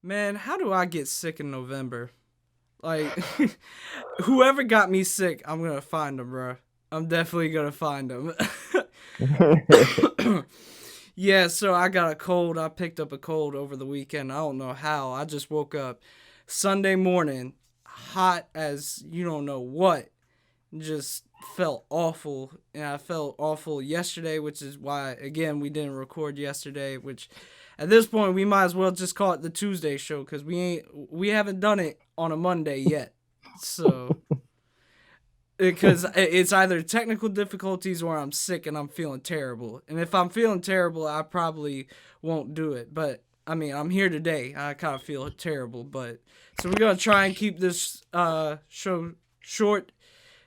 Man, how do I get sick in November? Like, whoever got me sick, I'm gonna find them, bro. I'm definitely gonna find them. Yeah, so I got a cold. I picked up a cold over the weekend. I don't know how. I just woke up Sunday morning, hot as you don't know what. Just felt awful. And I felt awful yesterday, which is why, again, we didn't record yesterday, which at this point we might as well just call it the Tuesday show because we haven't done it on a Monday yet. So because it's either technical difficulties or I'm sick and I'm feeling terrible. And if I'm feeling terrible, I probably won't do it. But I mean, I'm here today. I kind of feel terrible, but so we're gonna try and keep this show short.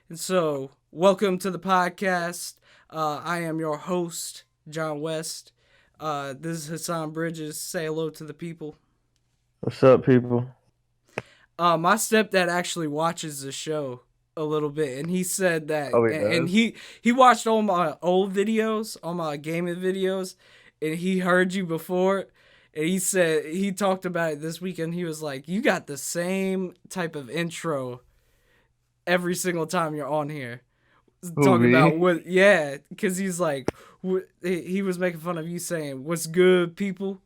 And so, welcome to the podcast. I am your host, John West. This is Hasan Bridges. Say hello to the people. What's up, people? My stepdad actually watches the show a little bit, and he said that, Oh, it and does. he watched all my old videos, all my gaming videos, and he heard you before, and he said he talked about it this weekend. He was like, "You got the same type of intro every single time you're on here." Who, Talking about me? what, yeah, because he's like, he was making fun of you saying, "What's good, people?"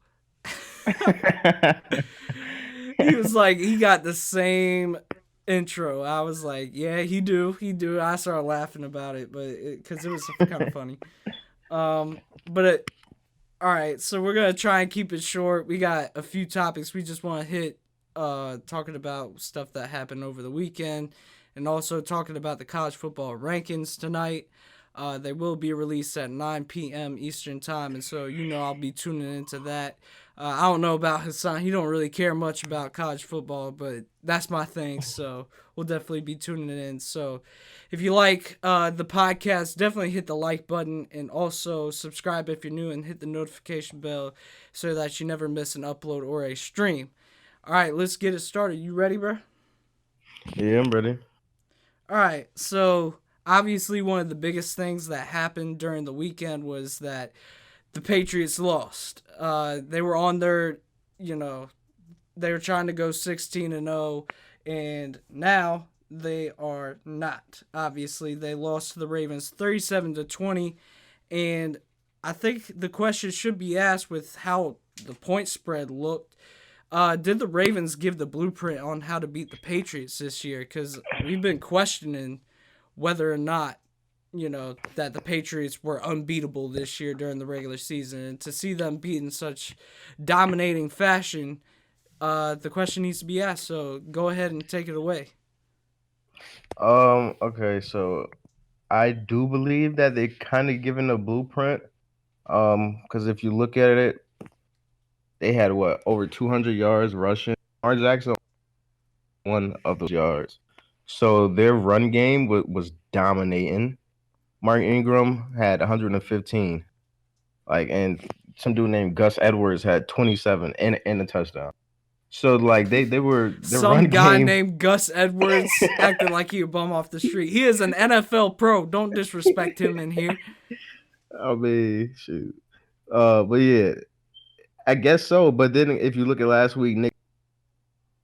He was like, he got the same intro. I was like, yeah, he do. I started laughing about it, but because it was kind of funny. But all right, so we're gonna try and keep it short. We got a few topics we just want to hit. Talking about stuff that happened over the weekend, and also talking about the college football rankings tonight. They will be released at 9 p.m. Eastern time, and so I'll be tuning into that. I don't know about Hassan; he don't really care much about college football, but that's my thing. So we'll definitely be tuning in. So if you like the podcast, definitely hit the like button and also subscribe if you're new and hit the notification bell so that you never miss an upload or a stream. All right, let's get it started. You ready, bro? Yeah, I'm ready. All right, so obviously one of the biggest things that happened during the weekend was that the Patriots lost. They were on their, you know, they were trying to go 16-0, and now they are not. Obviously, they lost to the Ravens 37-20, and I think the question should be asked with how the point spread looked. Did the Ravens give the blueprint on how to beat the Patriots this year? Because we've been questioning whether or not that the Patriots were unbeatable this year during the regular season, and to see them beat in such dominating fashion, the question needs to be asked. So go ahead and take it away. Okay, so I do believe that they kind of given a blueprint. Because if you look at it, they had what over 200 yards rushing. Lamar Jackson one of those yards. So their run game was dominating. Mark Ingram had 115. And some dude named Gus Edwards had 27 and a touchdown. So they were the Some run guy game. named Gus Edwards acting like he a bum off the street. He is an NFL pro. Don't disrespect him in here. I mean, shoot. But yeah, I guess so. But then if you look at last week, Nick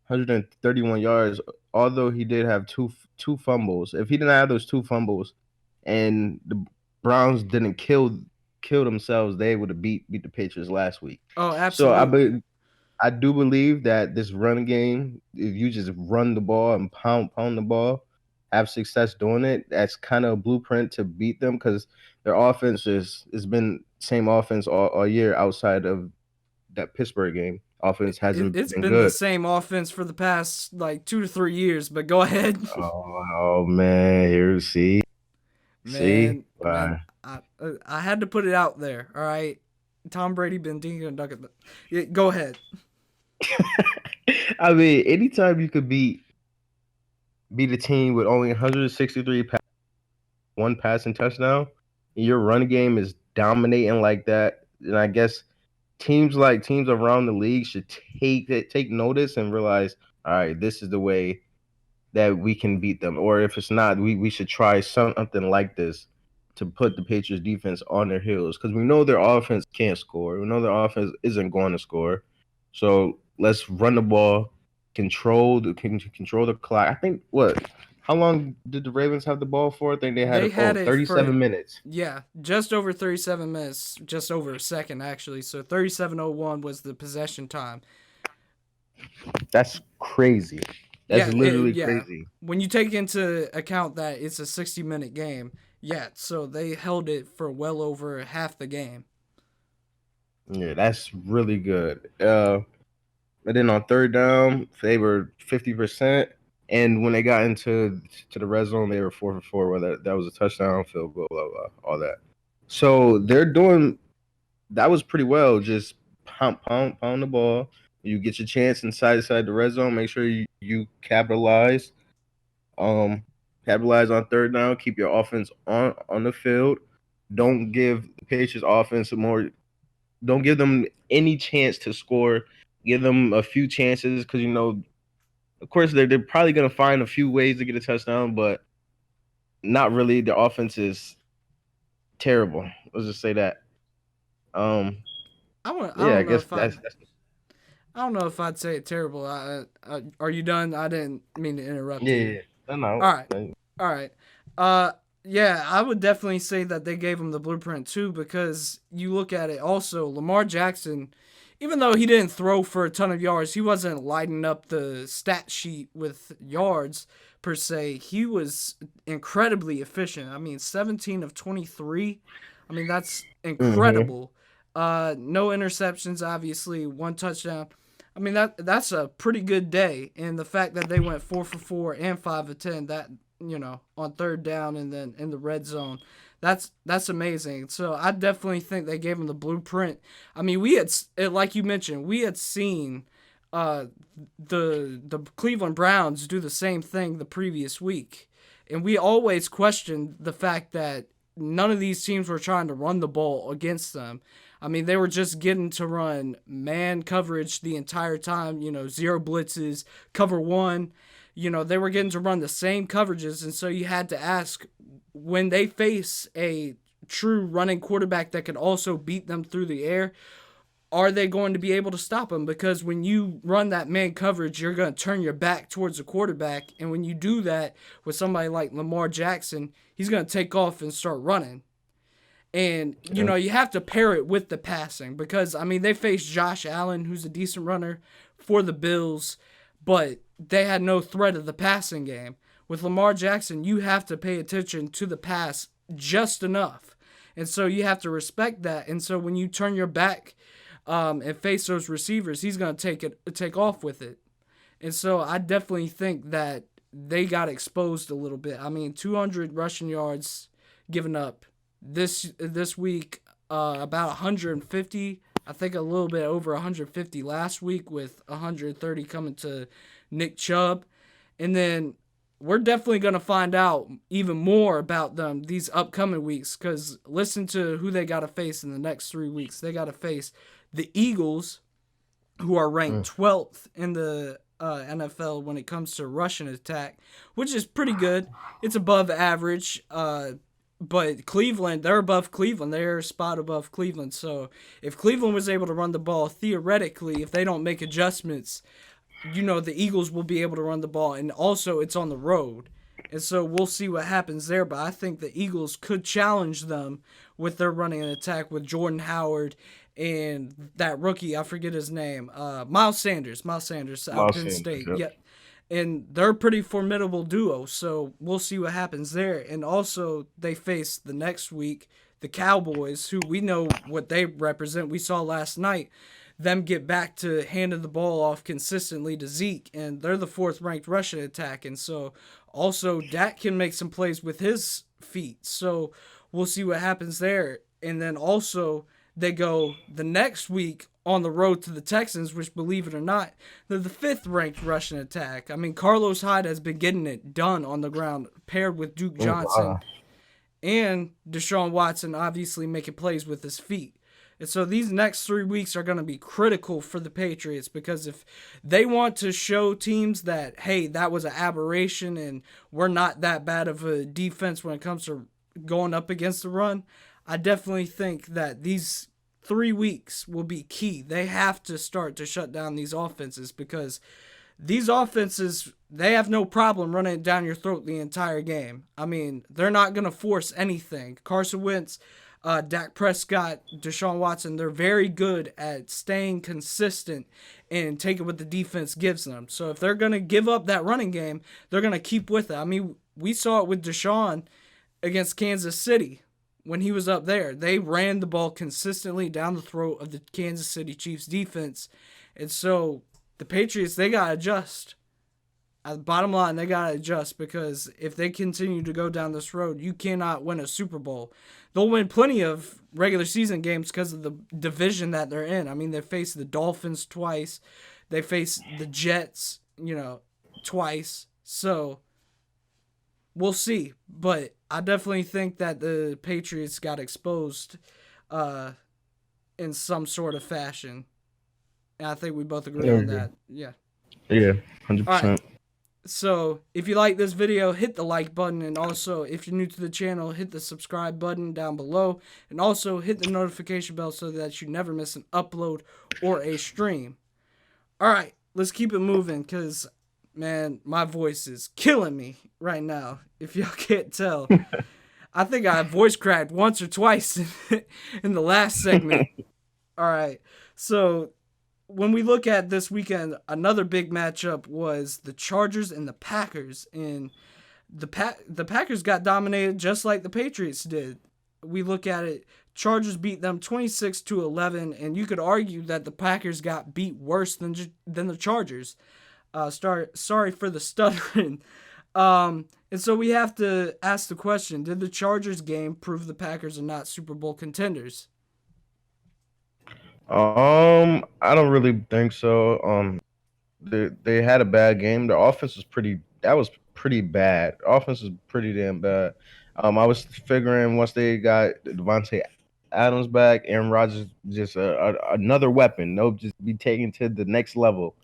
131 yards. Although he did have two fumbles, if he didn't have those two fumbles, and the Browns didn't kill themselves, they would have beat the Patriots last week. Oh, So absolutely. I do believe that this run game, if you just run the ball and pound the ball, have success doing it, that's kind of a blueprint to beat them because their offense has been same offense all year outside of that Pittsburgh game. Offense hasn't It's been been the good. same offense for the past like 2 to 3 years, but go ahead. Oh man, here see, Man, I had to put it out there. All right, Tom Brady been dinking and ducking. Yeah, go ahead. I mean, anytime you could beat a team with only 163 one passing touchdown, your run game is dominating like that, and I guess teams around the league should take notice and realize, all right, this is the way that we can beat them. Or if it's not, we should try something like this to put the Patriots defense on their heels because we know their offense can't score. We know their offense isn't going to score. So let's run the ball, control the clock. I think what? How long did the Ravens have the ball for? I think they had They it. had Oh, it for 37 minutes. yeah, just over 37 minutes, just over a second actually. So 37:01 was the possession time. That's crazy. That's literally Yeah. crazy. When you take into account that it's a 60-minute game, yeah, so they held it for well over half the game. Yeah, that's really good. And then on third down, they were 50%. And when they got into the red zone, they were 4 for 4. Whether that was a touchdown, field goal, blah, blah, all that. So they're doing that was pretty well. Just pound the ball. You get your chance inside the red zone. Make sure you capitalize. Um, capitalize on third down. Keep your offense on the field. Don't give the Patriots offense more. Don't give them any chance to score. Give them a few chances because of course, they're probably gonna find a few ways to get a touchdown, but not really. The offense is terrible. Let's just say that. Um, I yeah, I don't know guess if that's I don't know if I'd say it terrible. Are you done? I didn't mean to interrupt yeah, you. yeah. No, All right. no. All right. Uh, yeah, I would definitely say that they gave him the blueprint too because you look at it also, Lamar Jackson, even though he didn't throw for a ton of yards, he wasn't lighting up the stat sheet with yards per se. He was incredibly efficient. I mean, 17 of 23. I mean, that's Mm-hmm. incredible. No interceptions, obviously, one touchdown. I mean that's a pretty good day, and the fact that they went 4 for 4 and 5 of 10, that on third down and then in the red zone, that's amazing. So I definitely think they gave them the blueprint. I mean, like you mentioned, we had seen uh, the Cleveland Browns do the same thing the previous week, and we always questioned the fact that none of these teams were trying to run the ball against them. I mean, they were just getting to run man coverage the entire time, zero blitzes, cover one. They were getting to run the same coverages. And so you had to ask when they face a true running quarterback that could also beat them through the air, are they going to be able to stop him? Because when you run that man coverage, you're going to turn your back towards the quarterback. And when you do that with somebody like Lamar Jackson, he's going to take off and start running. And, Yeah. you have to pair it with the passing because, I mean, they faced Josh Allen, who's a decent runner for the Bills, but they had no threat of the passing game. With Lamar Jackson, you have to pay attention to the pass just enough. And so you have to respect that. And so when you turn your back and face those receivers, he's going to take off with it. And so I definitely think that they got exposed a little bit. I mean, 200 rushing yards given up this week, about 150. I think a little bit over 150 last week, with 130 coming to Nick Chubb, and then we're definitely going to find out even more about them these upcoming weeks because listen to who they got to face in the next 3 weeks. They got to face the Eagles, who are ranked Mm. 12th in the NFL when it comes to rushing attack, which is pretty good. It's above average. But Cleveland, they're above Cleveland. They're a spot above Cleveland. So if Cleveland was able to run the ball, theoretically, if they don't make adjustments, the Eagles will be able to run the ball. And also, it's on the road. And so we'll see what happens there. But I think the Eagles could challenge them with their running attack with Jordan Howard and that rookie, I forget his name, Miles Sanders. Miles Sanders out of Miles Penn Sanders. State. Yep. Yeah, and they're a pretty formidable duo. So we'll see what happens there. And also, they face the next week the Cowboys, who we know what they represent. We saw last night them get back to handing the ball off consistently to Zeke, and they're the fourth ranked rushing attack. And so also Dak can make some plays with his feet. So we'll see what happens there. And then also they go the next week on the road to the Texans, which, believe it or not, they're the fifth ranked rushing attack. I mean, Carlos Hyde has been getting it done on the ground, paired with Duke Oh, Johnson wow. and Deshaun Watson, obviously making plays with his feet. And so these next 3 weeks are going to be critical for the Patriots because if they want to show teams that, hey, that was an aberration and we're not that bad of a defense when it comes to going up against the run, I definitely think that these 3 weeks will be key. They have to start to shut down these offenses because these offenses, they have no problem running it down your throat the entire game. I mean, they're not going to force anything. Carson Wentz, Dak Prescott, Deshaun Watson, they're very good at staying consistent and taking what the defense gives them. So if they're going to give up that running game, they're going to keep with it. I mean, we saw it with Deshaun against Kansas City when he was up there. They ran the ball consistently down the throat of the Kansas City Chiefs defense. And so the Patriots, they got to adjust. At the bottom line, they got to adjust because if they continue to go down this road, you cannot win a Super Bowl. They'll win plenty of regular season games because of the division that they're in. I mean, they faced the Dolphins twice. They faced the Jets, twice. So we'll see. But I definitely think that the Patriots got exposed in some sort of fashion. And I think we both agree on that. Yeah. Yeah, All right. 100%. So if you like this video, hit the like button. And also, if you're new to the channel, hit the subscribe button down below. And also hit the notification bell so that you never miss an upload or a stream. All right. Let's keep it moving because, man, my voice is killing me right now. If y'all can't tell. I think I voice cracked once or twice in the last segment. All right. So when we look at this weekend, another big matchup was the Chargers and the Packers. And the Packers got dominated just like the Patriots did. We look at it, Chargers beat them 26-11, and you could argue that the Packers got beat worse than the Chargers. Sorry for the stuttering. And so we have to ask the question, did the Chargers game prove the Packers are not Super Bowl contenders? I don't really think so. They had a bad game. The offense was pretty bad. The offense was pretty damn bad. I was figuring once they got Devontae Adams back, Aaron Rodgers just another weapon. They'll just be taken to the next level.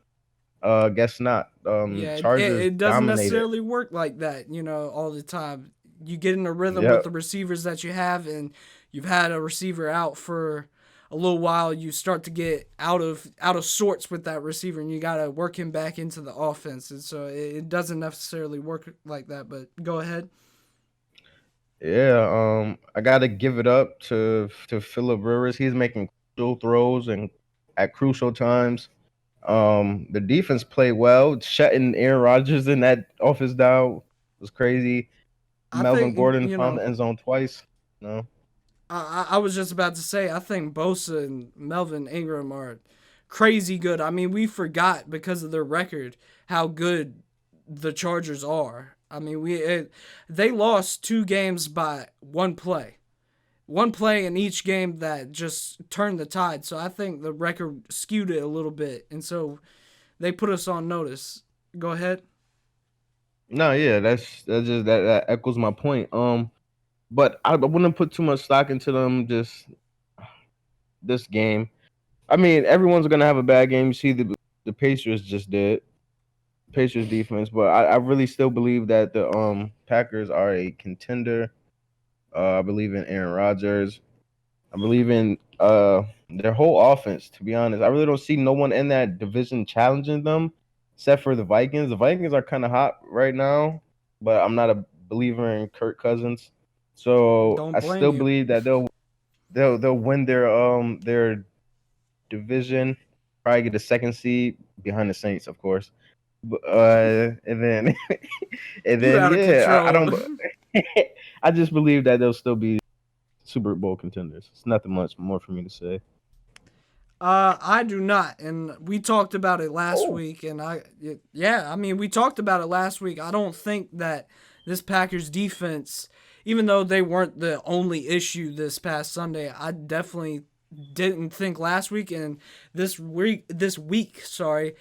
Guess not. Yeah, Chargers it doesn't dominated. necessarily work like that, all the time. You get in a rhythm with Yep. the receivers that you have, and you've had a receiver out for a little while. You start to get out of sorts with that receiver, and you got to work him back into the offense. And so it doesn't necessarily work like that. But go ahead. Yeah. I gotta give it up to Philip Rivers. He's making crucial throws and at crucial times. The defense played well. Shutting Aaron Rodgers in that office down was crazy. I Melvin think, Gordon found the end zone twice. No. I was just about to say, I think Bosa and Melvin Ingram are crazy good. I mean, we forgot because of their record how good the Chargers are. I mean, they lost 2 games by one play. One play in each game that just turned the tide. So I think the record skewed it a little bit. And so they put us on notice. Go ahead. No, yeah, that's just that echoes my point. But I wouldn't put too much stock into them just this game. I mean, everyone's gonna have a bad game. You see the Patriots just did. Patriots defense, but I really still believe that the Packers are a contender. I believe in Aaron Rodgers. I believe in their whole offense, to be honest. I really don't see no one in that division challenging them except for the Vikings. The Vikings are kind of hot right now, but I'm not a believer in Kirk Cousins. So Don't I blame still you. believe that they'll win their division, probably get the second seed behind the Saints, of course. And then and You then out of yeah, I control. don't I just believe that they'll still be Super Bowl contenders. It's nothing much more for me to say. I do not, and we talked about it last Oh, week, and I mean, we talked about it last week. I don't think that this Packers defense, even though they weren't the only issue this past Sunday, I definitely didn't think last week, and this week, sorry,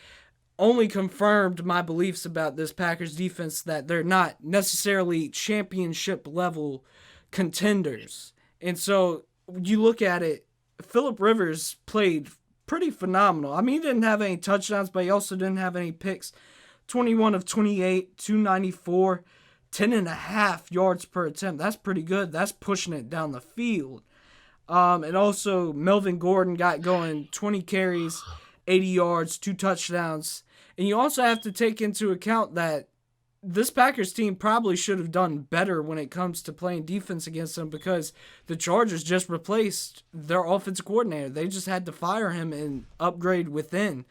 only confirmed my beliefs about this Packers defense that they're not necessarily championship level contenders. And so you look at it, Philip Rivers played pretty phenomenal. I mean, he didn't have any touchdowns, but he also didn't have any picks. 21 of 28, 294, 10.5 yards per attempt. That's pretty good. That's pushing it down the field. And also Melvin Gordon got going 20 carries, 80 yards, 2 touchdowns. And you also have to take into account that this Packers team probably should have done better when it comes to playing defense against them because the Chargers just replaced their offensive coordinator. They just had to fire him and upgrade within.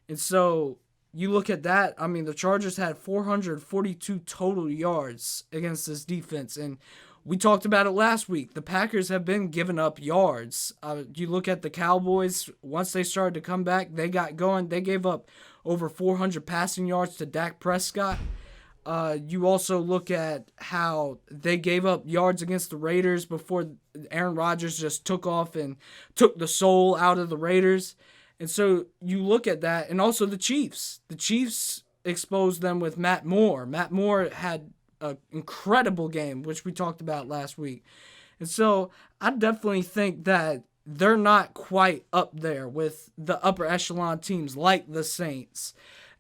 And so you look at that, I mean, the Chargers had 442 total yards against this defense. And we talked about it last week. The Packers have been giving up yards. You look at the Cowboys, once they started to come back, they got going. They gave up over 400 passing yards to Dak Prescott. You also look at how they gave up yards against the Raiders before Aaron Rodgers just took off and took the soul out of the Raiders. And so you look at that, and also the Chiefs. The Chiefs exposed them with Matt Moore. Matt Moore had an incredible game, which we talked about last week. And so I definitely think that they're not quite up there with the upper echelon teams like the Saints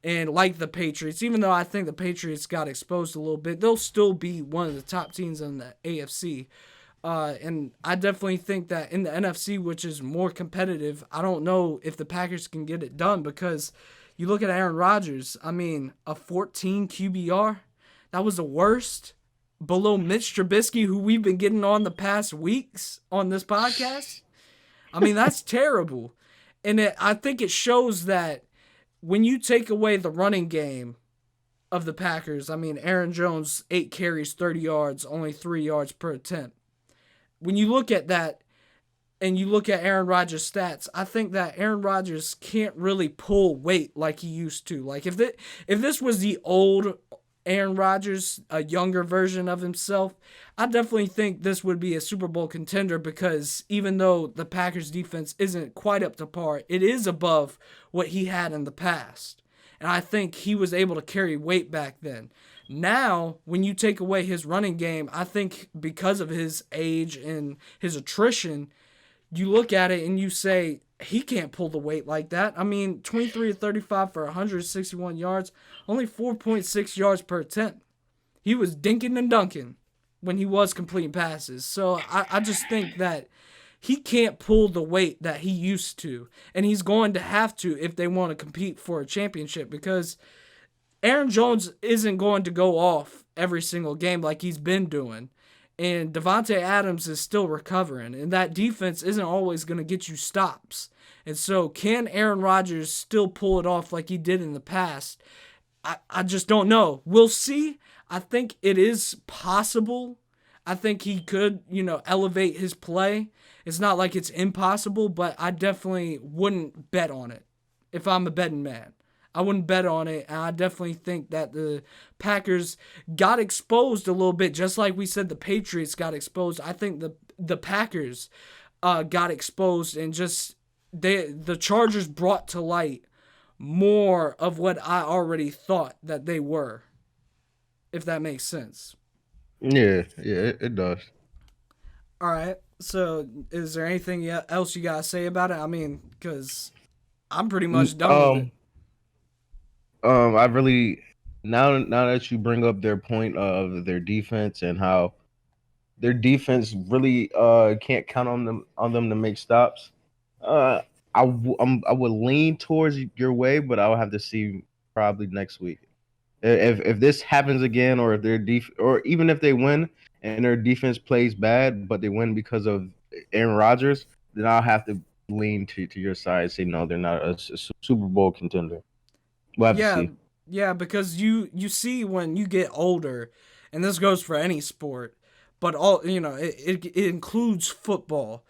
and like the Patriots. Even though I think the Patriots got exposed a little bit, they'll still be one of the top teams in the AFC. And I definitely think that in the NFC, which is more competitive, I don't know if the Packers can get it done because you look at Aaron Rodgers. I mean, a 14 QBR, that was the worst below Mitch Trubisky, who we've been getting on the past weeks on this podcast. I mean, that's terrible. And I think it shows that when you take away the running game of the Packers, I mean, Aaron Jones, 8 carries, 30 yards, only 3 yards per attempt. When you look at that and you look at Aaron Rodgers' stats, I think that Aaron Rodgers can't really pull weight like he used to. Like if this was the old Aaron Rodgers, a younger version of himself, I definitely think this would be a Super Bowl contender because even though the Packers defense isn't quite up to par, it is above what he had in the past. And I think he was able to carry weight back then. Now, when you take away his running game, I think because of his age and his attrition, you look at it and you say, he can't pull the weight like that. I mean, 23 to 35 for 161 yards, only 4.6 yards per attempt. He was dinking and dunking when he was completing passes. So I just think that he can't pull the weight that he used to. And he's going to have to if they want to compete for a championship because Aaron Jones isn't going to go off every single game like he's been doing. And Devontae Adams is still recovering. And that defense isn't always going to get you stops. And so can Aaron Rodgers still pull it off like he did in the past? I just don't know. We'll see. I think it is possible. I think he could, elevate his play. It's not like it's impossible, but I definitely wouldn't bet on it if I'm a betting man. I wouldn't bet on it, and I definitely think that the Packers got exposed a little bit, just like we said the Patriots got exposed. I think the Packers got exposed, and just the Chargers brought to light more of what I already thought that they were, if that makes sense. Yeah, it does. All right, so is there anything else you got to say about it? I mean, because I'm pretty Mm, much done with it. I really now that you bring up their point of their defense and how their defense really can't count on them to make stops. Uh, I would lean towards your way, but I will have to see probably next week. If this happens again, or if or even if they win and their defense plays bad, but they win because of Aaron Rodgers, then I'll have to lean to your side and say no, they're not a Super Bowl contender. We'll have to Yeah, see. yeah, because you see when you get older, and this goes for any sport, but it includes football.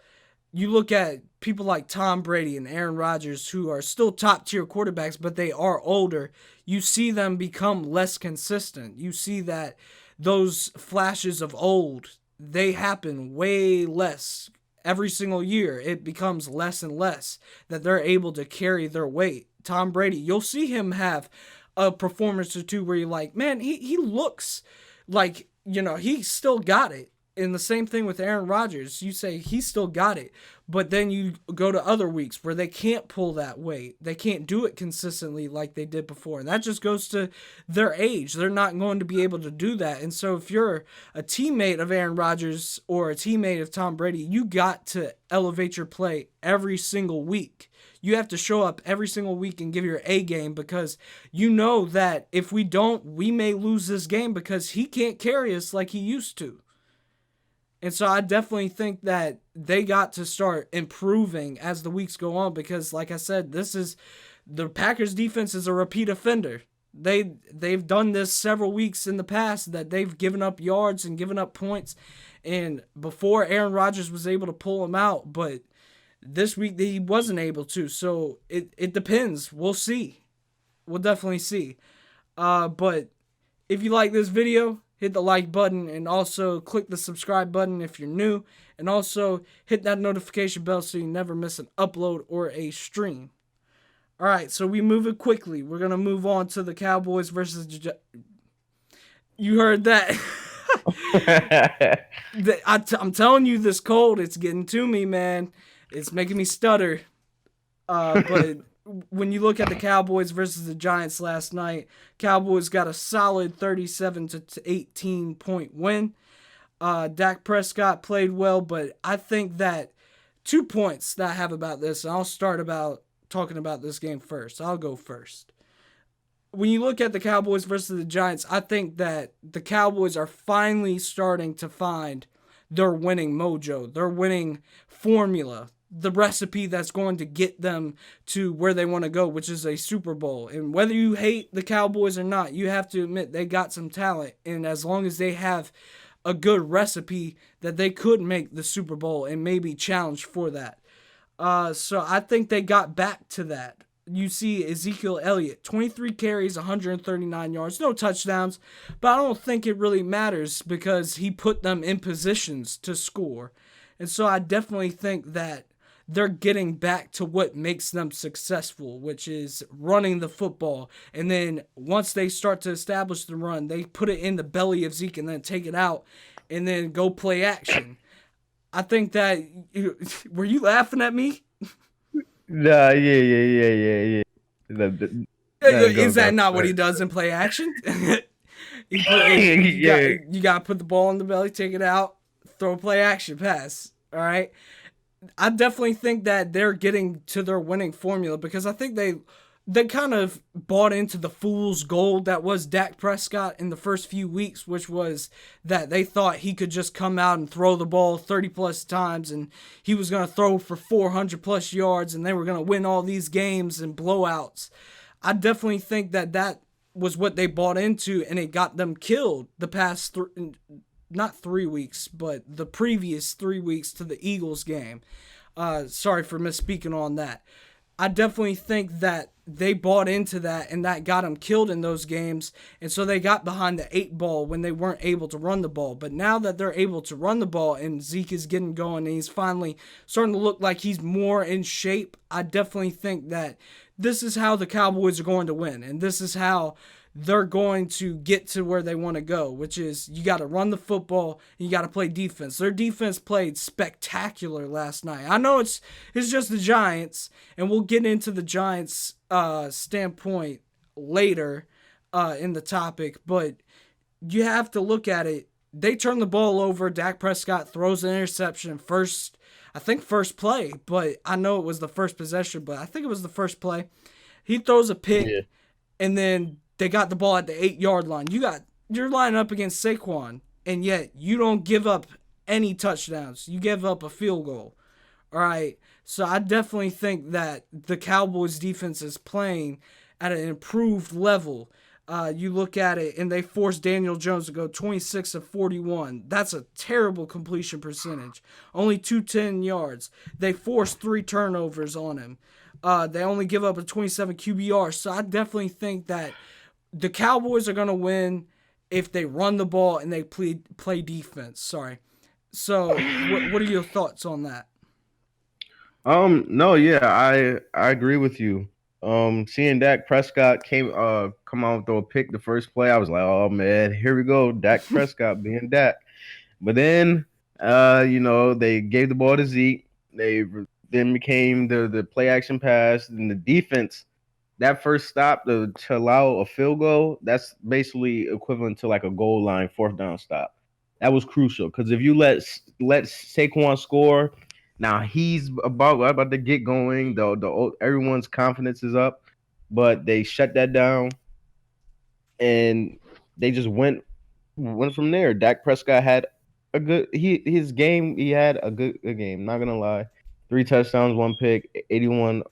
You look at people like Tom Brady and Aaron Rodgers who are still top tier quarterbacks, but they are older. You see them become less consistent. You see that those flashes of old, they happen way less every single year. It becomes less and less that they're able to carry their weight. Tom Brady, you'll see him have a performance or two where you're like, man, he looks like, he still got it. And the same thing with Aaron Rodgers. You say he still got it, but then you go to other weeks where they can't pull that weight. They can't do it consistently like they did before. And that just goes to their age. They're not going to be able to do that. And so if you're a teammate of Aaron Rodgers or a teammate of Tom Brady, you got to elevate your play every single week. You have to show up every single week and give your A game, because you know that if we don't, we may lose this game because he can't carry us like he used to. And so I definitely think that they got to start improving as the weeks go on, because like I said, this is the Packers defense is a repeat offender. They've done this several weeks in the past, that they've given up yards and given up points, and before Aaron Rodgers was able to pull them out, but this week he wasn't able to. So it depends. We'll see. We'll definitely see. But if you like this video, hit the like button, and also click the subscribe button if you're new, and also hit that notification bell so you never miss an upload or a stream. All right, so we move it quickly. We're going to move on to the Cowboys versus you heard that. I'm telling you, this cold, it's getting to me, man. It's making me stutter. But when you look at the Cowboys versus the Giants last night, Cowboys got a solid 37-18 point win. Dak Prescott played well, but I think that 2 points that I have about this, and I'll start about talking about this game first. I'll go first. When you look at the Cowboys versus the Giants, I think that the Cowboys are finally starting to find their winning mojo, their winning formula, the recipe that's going to get them to where they want to go, which is a Super Bowl. And whether you hate the Cowboys or not, you have to admit they got some talent. And as long as they have a good recipe, that they could make the Super Bowl and maybe challenge for that. So I think they got back to that. You see Ezekiel Elliott, 23 carries, 139 yards, no touchdowns, but I don't think it really matters because he put them in positions to score. And so I definitely think that they're getting back to what makes them successful, which is running the football. And then once they start to establish the run, they put it in the belly of Zeke and then take it out and then go play action. I think that... Were you laughing at me? Nah, yeah. Is that not what he does in play action? You got to put the ball in the belly, take it out, throw a play action pass. All right? I definitely think that they're getting to their winning formula, because I think they kind of bought into the fool's gold that was Dak Prescott in the first few weeks, which was that they thought he could just come out and throw the ball 30 plus times and he was going to throw for 400 plus yards and they were going to win all these games and blowouts. I definitely think that was what they bought into, and it got them killed the past not 3 weeks, but the previous 3 weeks to the Eagles game. Sorry for misspeaking on that. I definitely think that they bought into that, and that got them killed in those games. And so they got behind the 8 ball when they weren't able to run the ball. But now that they're able to run the ball and Zeke is getting going and he's finally starting to look like he's more in shape, I definitely think that this is how the Cowboys are going to win. And this is how they're going to get to where they want to go, which is you got to run the football and you got to play defense. Their defense played spectacular last night. I know it's just the Giants, and we'll get into the Giants standpoint later in the topic, but you have to look at it. They turn the ball over. Dak Prescott throws an interception first play, but I know it was the first possession, but I think it was the first play. He throws a pick, and then they got the ball at the 8-yard line. You're lining up against Saquon, and yet you don't give up any touchdowns. You give up a field goal. All right. So I definitely think that the Cowboys defense is playing at an improved level. You look at it, and they forced Daniel Jones to go 26 of 41. That's a terrible completion percentage. Only 210 yards. They forced 3 turnovers on him. They only give up a 27 QBR. So I definitely think that the Cowboys are going to win if they run the ball and they play defense. Sorry. So what are your thoughts on that? No, yeah, I agree with you. Seeing Dak Prescott come out throw a pick the first play, I was like, oh man, here we go, Dak Prescott being Dak. But then, they gave the ball to Zeke. Then became the play action pass and the defense. That first stop to allow a field goal, that's basically equivalent to like a goal line fourth down stop. That was crucial because if you let Saquon score, now he's about to get going. The everyone's confidence is up, but they shut that down and they just went from there. Dak Prescott had a good his game. He had a game. Not gonna lie, 3 touchdowns, 1 pick, 81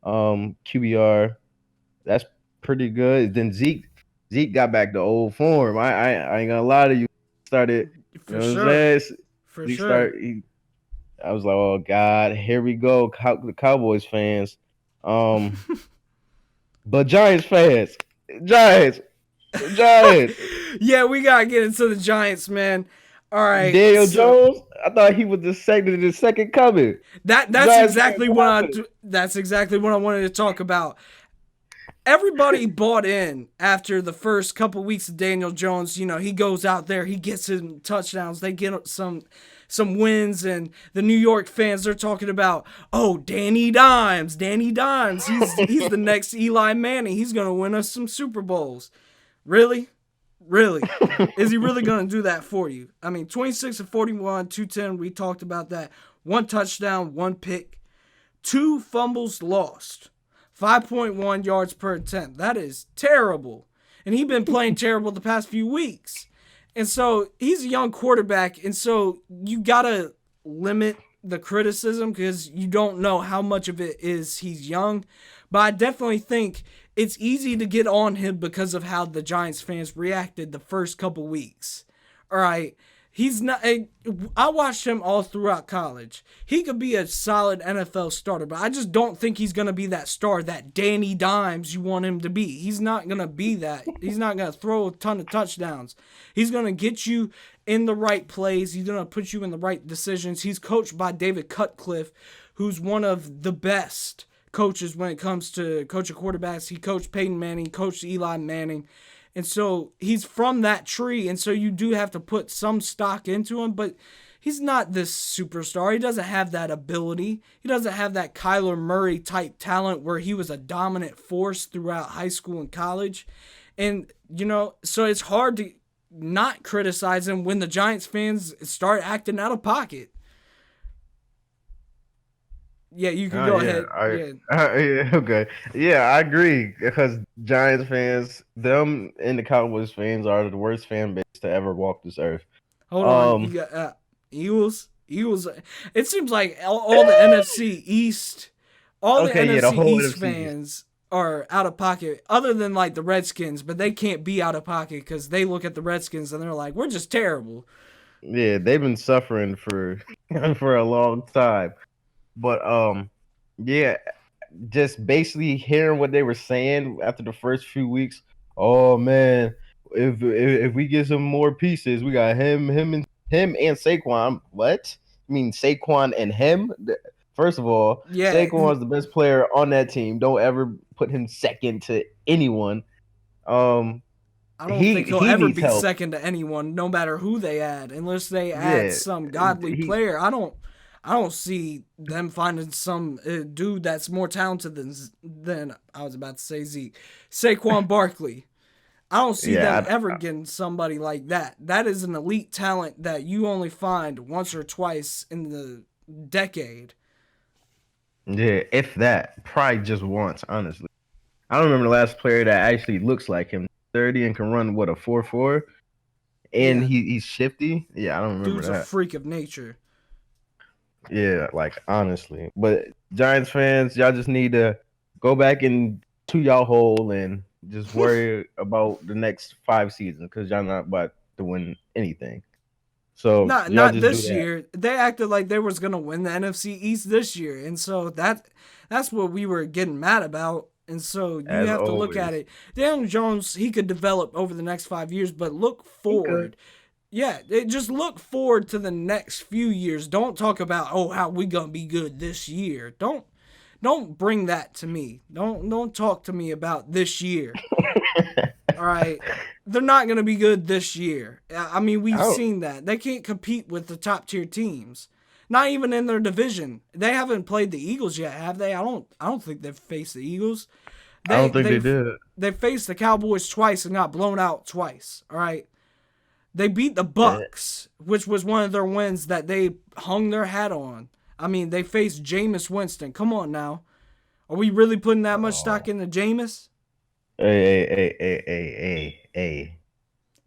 QBR. That's pretty good. Then Zeke got back to old form. I ain't gonna lie to you. Started, you For know what I'm sure. saying? For Zeke sure. start. I was like, oh God, here we go, the Cowboys fans. Um, but Giants, Giants. Yeah, we gotta get into the Giants, man. All right, Daniel so Jones. I thought he was the second coming. that's Giants fans, exactly what what happened? that's exactly what I wanted to talk about. Everybody bought in after the first couple weeks of Daniel Jones. You know, he goes out there, he gets some touchdowns, they get some wins, and the New York fans they're talking about, oh, Danny Dimes, he's the next Eli Manning. He's gonna win us some Super Bowls. Really, really, is he really gonna do that for you? I mean, 26 and 41, 210. We talked about that. One touchdown, one pick, two fumbles lost. 5.1 yards per attempt. That is terrible. And he's been playing terrible the past few weeks. And so he's a young quarterback. And so you got to limit the criticism because you don't know how much of it is he's young. But I definitely think it's easy to get on him because of how the Giants fans reacted the first couple weeks. All right. He's not. I watched him all throughout college. He could be a solid NFL starter, but I just don't think he's gonna be that star, that Danny Dimes you want him to be. He's not gonna be that. He's not gonna throw a ton of touchdowns. He's gonna get you in the right plays. He's gonna put you in the right decisions. He's coached by David Cutcliffe, who's one of the best coaches when it comes to coaching quarterbacks. He coached Peyton Manning, coached Eli Manning. And so he's from that tree, and so you do have to put some stock into him, but he's not this superstar. He doesn't have that ability. He doesn't have that Kyler Murray type talent where he was a dominant force throughout high school and college. And, so it's hard to not criticize him when the Giants fans start acting out of pocket. Yeah, you can Oh go yeah, ahead. Yeah. yeah, okay, yeah, I agree because Giants fans, them and the Cowboys fans are the worst fan base to ever walk this earth. Hold on. You Um, got Eagles. Eagles. It seems like all the NFC East, all the okay, yeah, the NFC whole East NFC East. fans are out of pocket, other than like the Redskins, but they can't be out of pocket because they look at the Redskins and they're like, we're just terrible. Yeah, they've been suffering for for a long time. But yeah, just basically hearing what they were saying after the first few weeks. Oh man, if we get some more pieces, we got him and Saquon. What? I mean Saquon and him? First of all, Yeah, Saquon's the best player on that team. Don't ever put him second to anyone. Um, I don't he think he'll he ever needs be help. second to anyone, no matter who they add, unless they add Yeah, some godly he player. I don't see them finding some dude that's more talented than I was about to say Zeke, Saquon Barkley. I don't see them yeah. ever getting somebody like that. That is an elite talent that you only find once or twice in the decade. Yeah, if that, probably just once, honestly. I don't remember the last player that actually looks like him. 30 and can run what a 4.4, and Yeah, he's shifty. Yeah, I don't remember dude's a that. freak of nature. Yeah, like honestly. But Giants fans, y'all just need to go back into y'all hole and just worry about the next 5 seasons because y'all not about to win anything. So y'all Not just do this that. year. They acted like they was gonna win the NFC East this year, and so that's what we were getting mad about. And so you As have to look at always. it. Daniel Jones, he could develop over the next 5 years, but look He could. forward. Yeah, just look forward to the next few years. Don't talk about how we gonna be good this year. Don't bring that to me. Don't talk to me about this year. All right. They're not going to be good this year. I mean, we've How? seen that. They can't compete with the top tier teams. Not even in their division. They haven't played the Eagles yet, have they? I don't think they've faced the Eagles. I They don't think they they've did. they faced the Cowboys twice and got blown out twice. All right. They beat the Eh, Bucks, which was one of their wins that they hung their hat on. I mean, they faced Jameis Winston. Come on now. Are we really putting that much stock Oh, into Jameis? hey.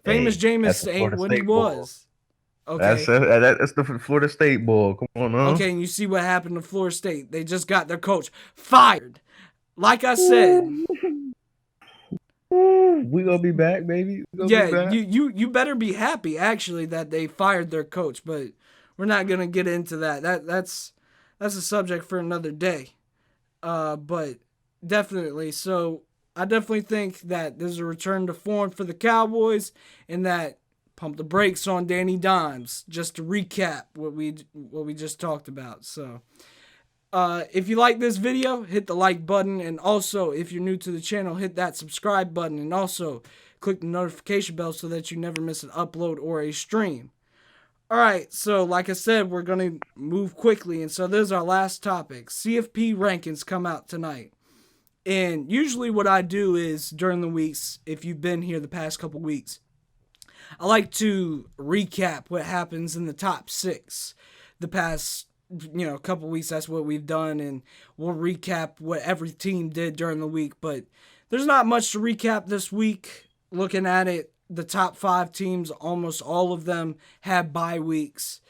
Famous That's Jameis the ain't Florida what he State Bull. was. Okay. That's the Florida State Bull. Come on, huh? Okay, and you see what happened to Florida State. They just got their coach fired. Like I said, Ooh, ooh, we gonna be back, baby. We gonna be yeah, back. you better be happy actually that they fired their coach, but we're not gonna get into that. That's a subject for another day. But definitely, so I definitely think that there's a return to form for the Cowboys, and that pump the brakes on Danny Dimes. Just to recap what we just talked about. So if you like this video, hit the like button, and also if you're new to the channel, hit that subscribe button, and also click the notification bell so that you never miss an upload or a stream. All right, so like I said, we're going to move quickly, and so this is our last topic. CFP rankings come out tonight. And usually what I do is during the weeks, if you've been here the past couple weeks, I like to recap what happens in the top 6 the past couple weeks. That's what we've done, and we'll recap what every team did during the week. But there's not much to recap this week. Looking at it, the top 5 teams, almost all of them had bye weeks.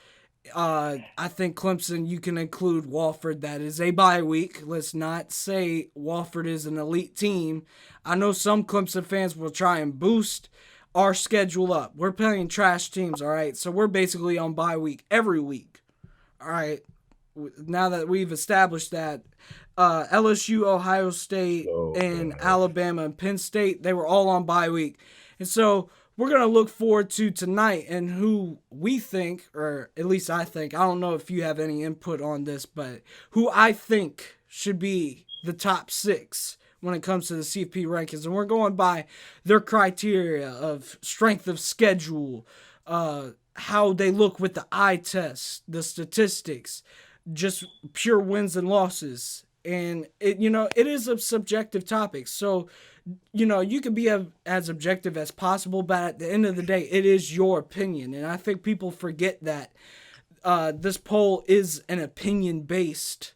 I think Clemson, you can include Wofford. That is a bye week. Let's not say Wofford is an elite team. I know some Clemson fans will try and boost our schedule up. We're playing trash teams, all right? So we're basically on bye week every week, all right? Now that we've established that, LSU, Ohio State, Oh and God. Alabama and Penn State, they were all on bye week. And so we're going to look forward to tonight and who we think, or at least I think, I don't know if you have any input on this, but who I think should be the top 6 when it comes to the CFP rankings. And we're going by their criteria of strength of schedule, how they look with the eye test, the statistics, just pure wins and losses. And it is a subjective topic. So, you can be as objective as possible, but at the end of the day, it is your opinion. And I think people forget that this poll is an opinion based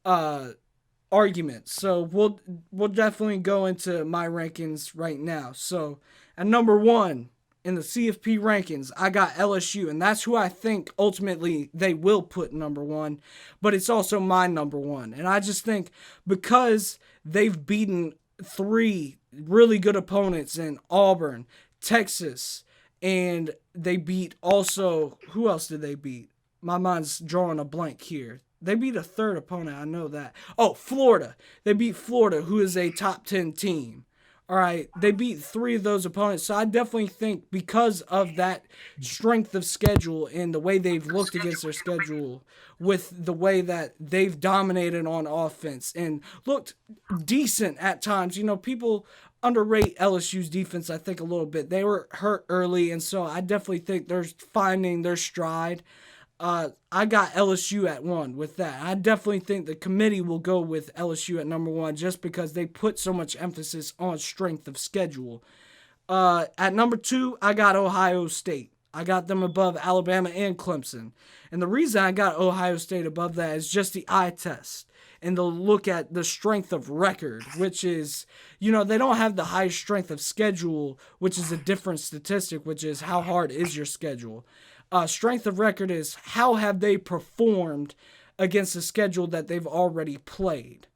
argument. So we'll definitely go into my rankings right now. So at number 1 in the CFP rankings, I got LSU, and that's who I think ultimately they will put number 1, but it's also my number 1. And I just think because they've beaten 3 really good opponents in Auburn, Texas, and they beat also, who else did they beat? My mind's drawing a blank here. They beat a third opponent, I know that. Oh, Florida. They beat Florida, who is a top 10 team. All right, they beat 3 of those opponents. So I definitely think because of that strength of schedule and the way they've looked against their schedule, with the way that they've dominated on offense and looked decent at times. People underrate LSU's defense, I think, a little bit. They were hurt early, and so I definitely think they're finding their stride. I got LSU at 1 with that. I definitely think the committee will go with LSU at number 1 just because they put so much emphasis on strength of schedule. At number 2, I got Ohio State. I got them above Alabama and Clemson. And the reason I got Ohio State above that is just the eye test and the look at the strength of record, which is, they don't have the highest strength of schedule, which is a different statistic, which is how hard is your schedule. Strength of record is how have they performed against the schedule that they've already played.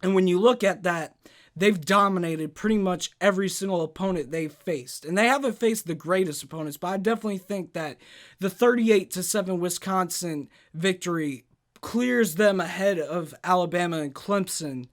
And when you look at that, they've dominated pretty much every single opponent they've faced. And they haven't faced the greatest opponents, but I definitely think that the 38-7 Wisconsin victory clears them ahead of Alabama and Clemson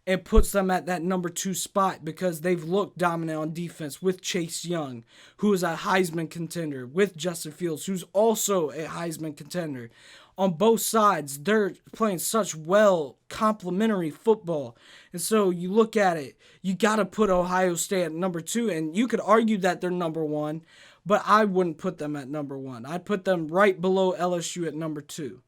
and puts them at that number 2 spot because they've looked dominant on defense with Chase Young, who is a Heisman contender, with Justin Fields, who's also a Heisman contender. on both sides. They're playing such well complementary football. And so you look at it, you got to put Ohio State at number 2, and you could argue that they're number 1, but I wouldn't put them at number 1. I'd put them right below LSU at number 2.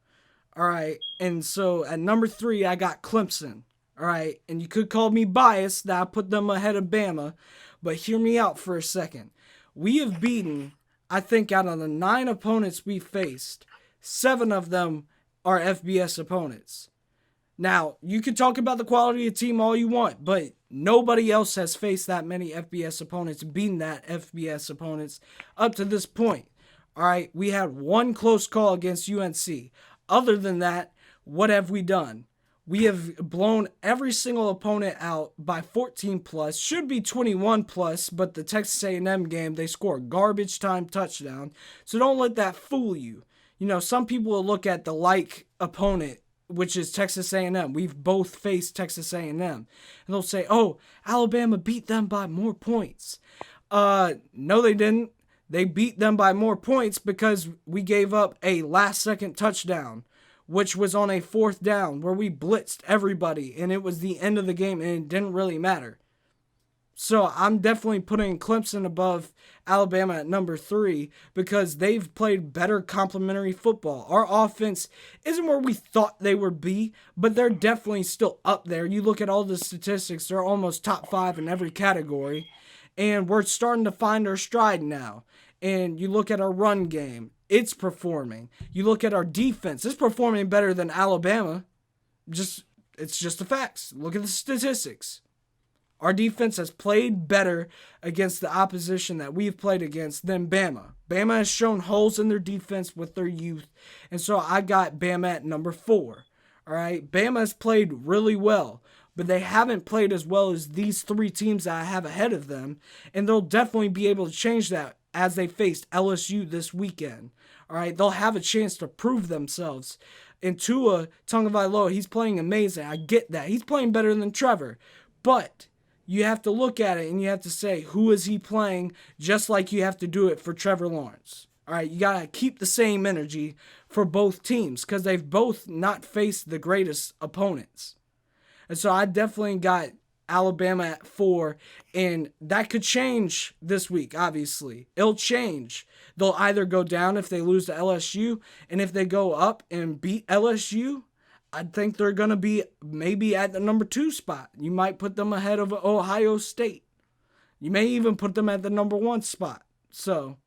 All right. And so at number 3, I got Clemson. All right. And you could call me biased that I put them ahead of Bama, but hear me out for a second. We have beaten, I think, out of the 9 opponents we faced, 7 of them are FBS opponents. Now, you can talk about the quality of team all you want, but nobody else has faced that many FBS opponents, beaten that FBS opponents up to this point. All right, we had one close call against UNC. Other than that, what have we done? We have blown every single opponent out by 14 plus, should be 21 plus, but the Texas A&M game, they score a garbage time touchdown. So don't let that fool you. You know, some people will look at the like opponent, which is Texas A&M. We've both faced Texas A&M. And they'll say, oh, Alabama beat them by more points. No, they didn't. They beat them by more points because we gave up a last-second touchdown, which was on a 4th down where we blitzed everybody, and it was the end of the game, and it didn't really matter. So I'm definitely putting Clemson above Alabama at number 3 because they've played better complementary football. Our offense isn't where we thought they would be, but they're definitely still up there. You look at all the statistics, they're almost top 5 in every category, and we're starting to find our stride now. And you look at our run game, it's performing. You look at our defense, it's performing better than Alabama. It's just the facts. Look at the statistics. Our defense has played better against the opposition that we've played against than Bama. Bama has shown holes in their defense with their youth, and so I got Bama at number 4. All right, Bama has played really well, but they haven't played as well as these 3 teams that I have ahead of them, and they'll definitely be able to change that as they faced LSU this weekend. All right, they'll have a chance to prove themselves. And Tua Tagovailoa, he's playing amazing. I get that. He's playing better than Trevor. But you have to look at it and you have to say, who is he playing, just like you have to do it for Trevor Lawrence. All right, you got to keep the same energy for both teams because they've both not faced the greatest opponents. And so I definitely got Alabama at 4, and that could change this week, obviously. It'll change. They'll either go down if they lose to LSU, and if they go up and beat LSU, I think they're going to be maybe at the number 2 spot. You might put them ahead of Ohio State. You may even put them at the number 1 spot. So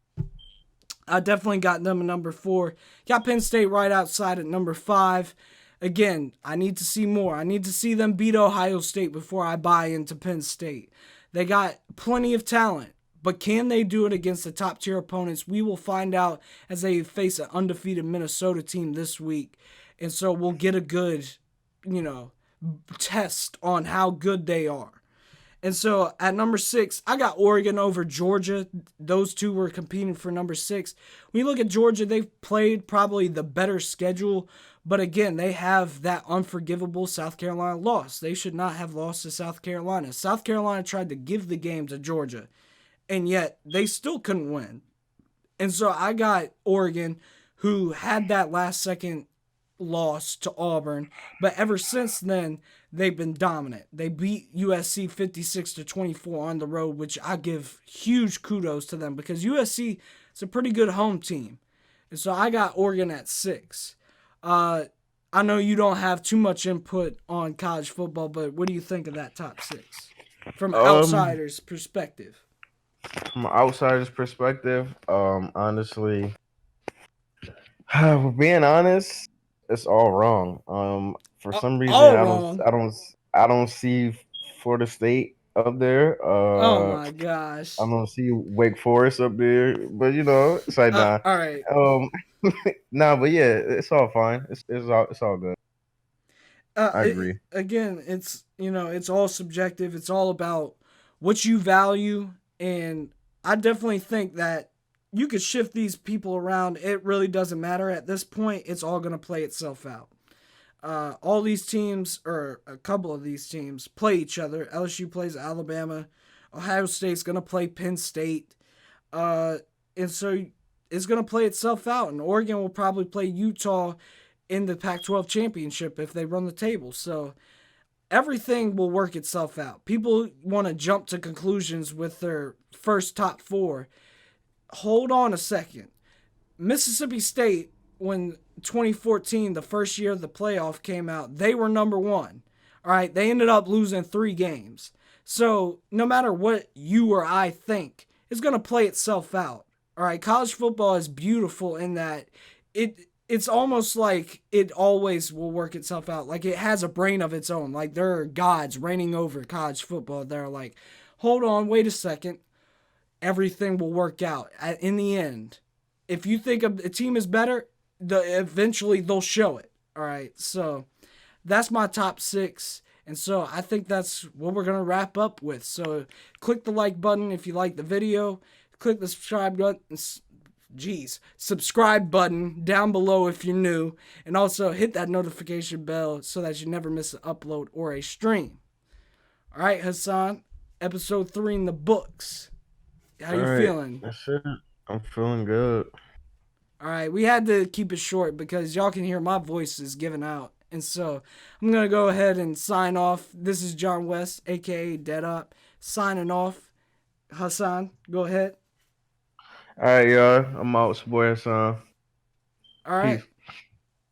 I definitely got them at number 4. Got Penn State right outside at number 5. Again, I need to see more. I need to see them beat Ohio State before I buy into Penn State. They got plenty of talent, but can they do it against the top-tier opponents? We will find out as they face an undefeated Minnesota team this week. And so we'll get a good, test on how good they are. And so at number 6, I got Oregon over Georgia. Those two were competing for number 6. When you look at Georgia, they've played probably the better schedule. But again, they have that unforgivable South Carolina loss. They should not have lost to South Carolina. South Carolina tried to give the game to Georgia, and yet they still couldn't win. And so I got Oregon, who had that last-second loss to Auburn, but ever since then, they've been dominant. They beat USC 56-24 on the road, which I give huge kudos to them because USC is a pretty good home team. And so I got Oregon at 6. I know you don't have too much input on college football, but what do you think of that top 6 from an outsider's perspective? From an outsider's perspective, honestly, being honest, it's all wrong. For some reason, I don't see Florida State up there. Oh my gosh! I don't see Wake Forest up there, but it's like nah. All right. Nah, but yeah, it's all fine. It's all good. I agree. Again, it's it's all subjective. It's all about what you value, and I definitely think that you could shift these people around. It really doesn't matter at this point. It's all going to play itself out. All these teams, or a couple of these teams, play each other. LSU plays Alabama. Ohio State's going to play Penn State. And so it's going to play itself out. And Oregon will probably play Utah in the Pac-12 championship if they run the table. So everything will work itself out. People want to jump to conclusions with their first top four. Hold on a second. Mississippi State, when 2014, the first year the playoff came out, they were number one. All right, they ended up losing 3 games. So no matter what you or I think, it's going to play itself out. All right, college football is beautiful in that it's almost like it always will work itself out. Like it has a brain of its own. Like there are gods reigning over college football. They're like, hold on, wait a second. Everything will work out in the end. If you think a team is better, eventually they'll show it. All right, so that's my top 6. And so I think that's what we're going to wrap up with. So click the like button if you like the video. Click the subscribe button down below if you're new. And also hit that notification bell so that you never miss an upload or a stream. All right, Hasan, episode 3 in the books. How All you right, feeling? that's it. I'm feeling good. All right, we had to keep it short because y'all can hear my voice is giving out. And so I'm going to go ahead and sign off. This is John West, a.k.a. Dead Up, signing off. Hasan, go ahead. All right, y'all. I'm out, boy, son. All right,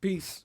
Peace. peace.